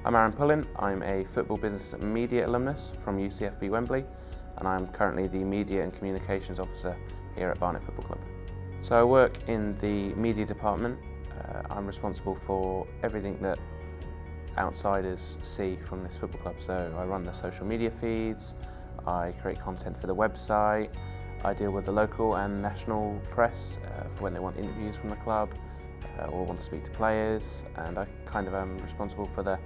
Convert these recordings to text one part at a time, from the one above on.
I'm Aarron Pullen. I'm a football business and media alumnus from UCFB Wembley, and I'm currently the media and communications officer here at Barnet Football Club. So I work in the media department. I'm responsible for everything that outsiders see from this football club. So I run the social media feeds, I create content for the website, I deal with the local and national press for when they want interviews from the club or want to speak to players, and I kind of am responsible for the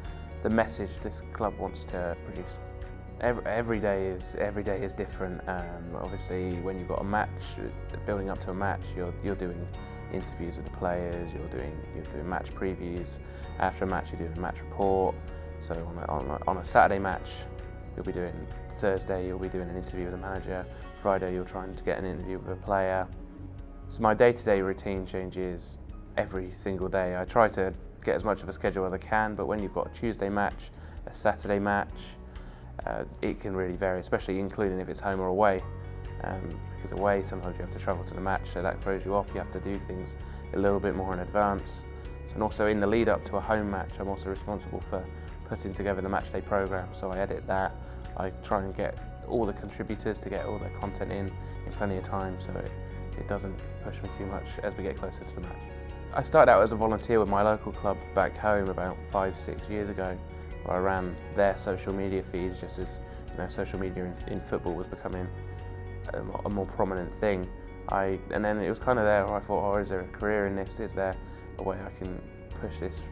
message this club wants to produce. Every day is different. Obviously, when you've got a match, building up to a match, you're doing interviews with the players, you're doing match previews. After a match, you're doing a match report. So on a Saturday match, Thursday you'll be doing an interview with the manager. Friday you're trying to get an interview with a player. So my day-to-day routine changes every single day. I try to get as much of a schedule as I can, but when you've got a Tuesday match, a Saturday match, it can really vary, especially including if it's home or away. Because away, sometimes you have to travel to the match, so that throws you off. You have to do things a little bit more in advance. So, and also in the lead up to a home match, I'm also responsible for putting together the match day programme. So I edit that. I try and get all the contributors to get all their content in plenty of time, so it doesn't push me too much as we get closer to the match. I started out as a volunteer with my local club back home about 5-6 years ago, where I ran their social media feeds, just as social media in football was becoming a more prominent thing. And then it was kind of there where I thought, is there a career in this? Is there a way I can push this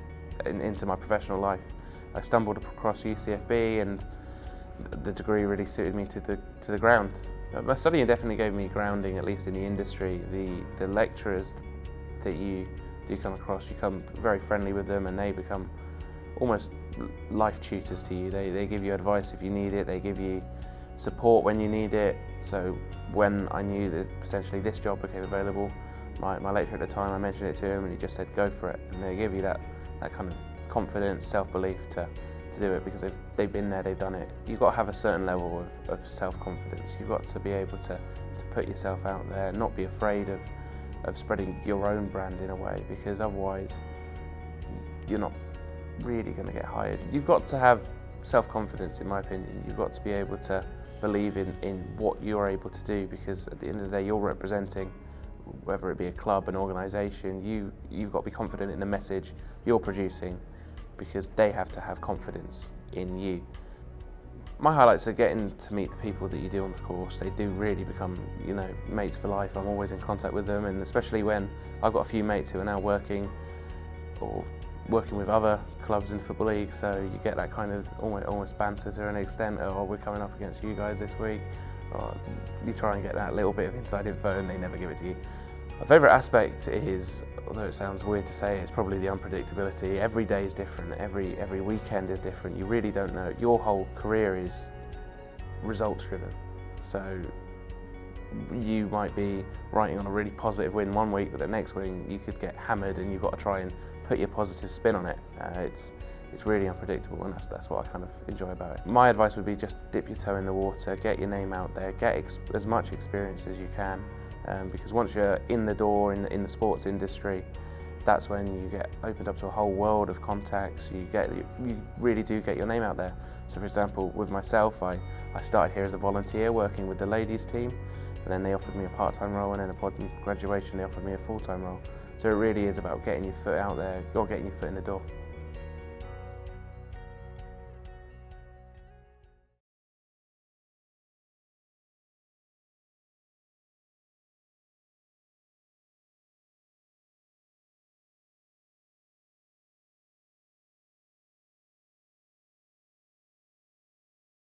into my professional life? I stumbled across UCFB, and the degree really suited me to the ground. My studying definitely gave me grounding, at least in the industry. The lecturers that you do come across, you become very friendly with them, and they become almost life tutors to you. They give you advice if you need it, they give you support when you need it. So when I knew that potentially this job became available, my lecturer at the time, I mentioned it to him and he just said go for it, and they give you that kind of confidence, self-belief to do it, because they've been there, they've done it. You've got to have a certain level of self-confidence. You've got to be able to put yourself out there, not be afraid of spreading your own brand in a way, because otherwise you're not really going to get hired. You've got to have self-confidence, in my opinion. You've got to be able to believe in what you're able to do, because at the end of the day you're representing, whether it be a club, an organisation, you've got to be confident in the message you're producing, because they have to have confidence in you. My highlights are getting to meet the people that you do on the course. They do really become, mates for life. I'm always in contact with them, and especially when I've got a few mates who are now working with other clubs in the Football League, so you get that kind of almost banter to an extent. Oh, we're coming up against you guys this week. Or you try and get that little bit of inside info, and they never give it to you. My favourite aspect is, although it sounds weird to say, it's probably the unpredictability. Every day is different, every weekend is different. You really don't know. Your whole career is results driven. So you might be writing on a really positive win one week, but the next week you could get hammered, and you've got to try and put your positive spin on it. It's really unpredictable, and that's what I kind of enjoy about it. My advice would be just dip your toe in the water, get your name out there, get as much experience as you can. Because once you're in the door in the sports industry, that's when you get opened up to a whole world of contacts. You really do get your name out there. So for example, with myself, I started here as a volunteer working with the ladies team, and then they offered me a part-time role, and then upon graduation they offered me a full-time role. So it really is about getting your foot out there, or getting your foot in the door.